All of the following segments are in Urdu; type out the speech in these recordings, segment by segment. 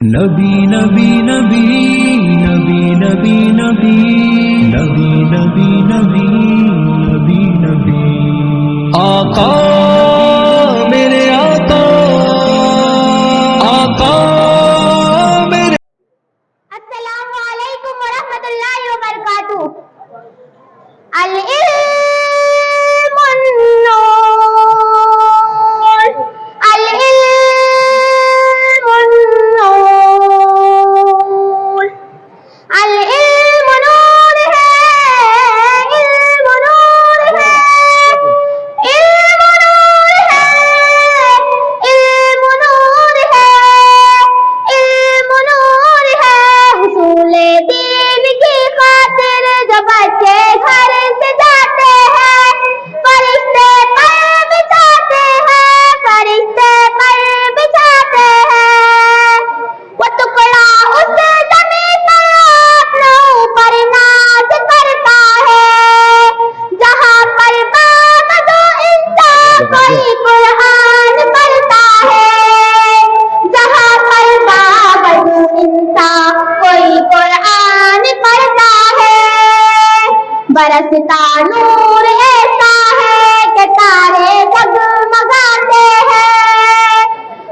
نبی نبی نبی نبی نبی نبی نبی نبی نبی نبی نبی آقا میرے آقا آقا میرے. السلام علیکم ورحمۃ اللہ وبرکاتہ. العلم النور العلم النور العلم نور ہے علم نور ہے علم نور ہے علم نور ہے علم نور ہے. حصول دین کی خاطر جو بچے گھر سے جاتے ہیں فرشتے پر بچھاتے ہیں فرشتے پر بچھاتے ہیں. وہ ٹکڑا اس زمین پر اپنے اوپر ناز کرتا ہے جہاں پر بابدو انسان کوئی قرآن پڑھتا ہے جہاں پر بابدو انسان کوئی قرآن پڑھتا ہے. برستا نور ایسا ہے کہ تارے جگمگاتے ہیں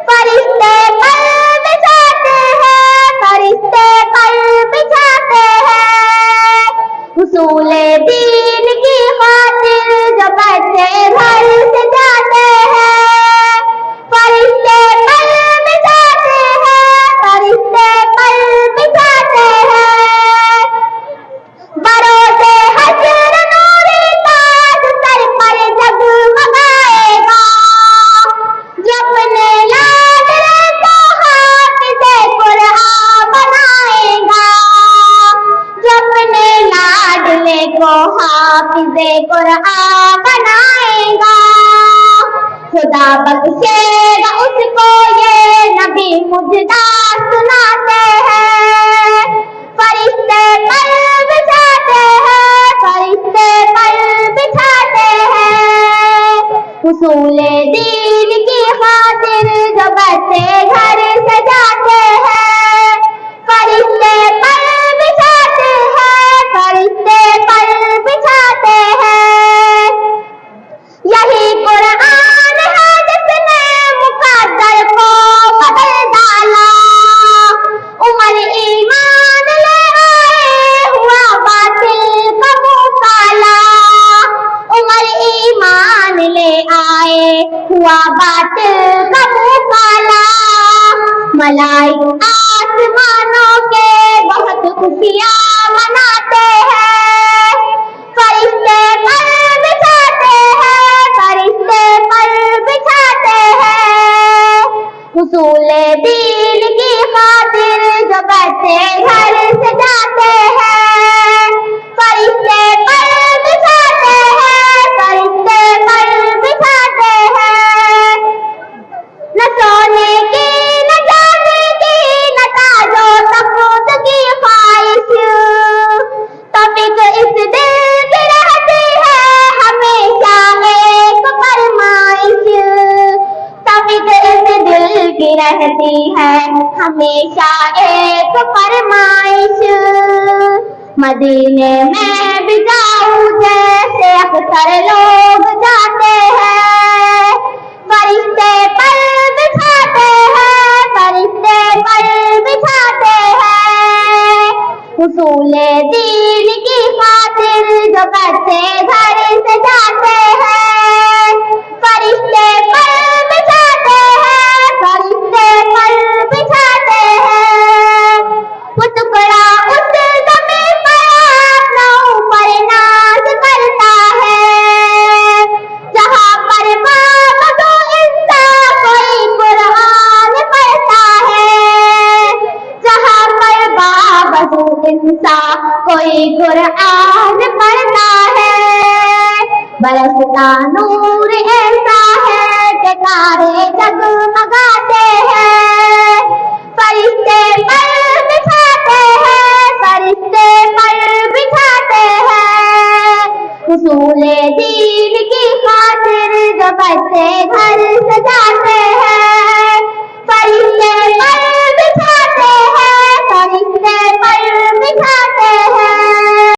فرشتے پر بچھاتے ہیں فرشتے پر بچھاتے ہیں. حصول دین کی خاطر جو بچے گھر سے جاتے ہیں فرشتے پر بچھاتے ہیں فرشتے پر بچھاتے ہیں. بروزے حشر نوری تاج سر پر جگمگائے گا جو اپنے لاڈلے کو حافظ قرآن بنائے گا جو اپنے لاڈلے کو حافظ قرآن بنائے گا. خدا بخشے گا اس کو یہ نبی مجدہ سناتے ہیں فرشتے پر بچھاتے ہیں فرشتے پر بچھاتے ہیں. حصول دین کی خاطر جو بچے گھر سے جاتے ہیں فرشتے پر بچھاتے ہیں فرشتے پر بچھاتے ہیں. یہی قرآن ہے جس نے مقدر کو بدل ڈالا عمر ایمان لے آئے ہوا باطل کا منہ کالا عمر ایمان لے آئے ہوا باطل کا منہ کالا. ملائک آسمانوں کے بہت خوشیاں مناتے ہیں فرشتے پر بچھاتے ہیں فرشتے پر بچھاتے ہیں. حصول دین کی خاطر جو بچے گھر سے جاتے ہیں فرشتے پر بچھاتے ہیں فرشتے پر بچھاتے ہیں. نہ سونے کی نہ چاندی کی نہ تاج و تخت کی خواہش توفیق اس دل کی رہتی ہے ہمیشہ ایک فرمائش توفیق اس دل کی رہتی ہے ہمیشہ ایک فرمائش. مدینے میں بھی جاؤں جیسے اکثر لوگ جاتے ہیں فرشتے پر بچھاتے ہیں فرشتے پر بچھاتے ہیں. حصول دین کی خاطر جو بچے گھر سے جاتے ہیں فرشتے پر بچھاتے ہیں فرشتے پر بچھاتے ہیں. وہ ٹکڑا اس زمین پر اپنا اوپر ناز کرتا ہے جہاں پر بابدو انسان کوئی قرآن پڑھتا ہے جہاں پر بابدو انسان کوئی قرآن پڑھتا ہے. برستا نور ایسا ہے کہ تارے جگمگاتے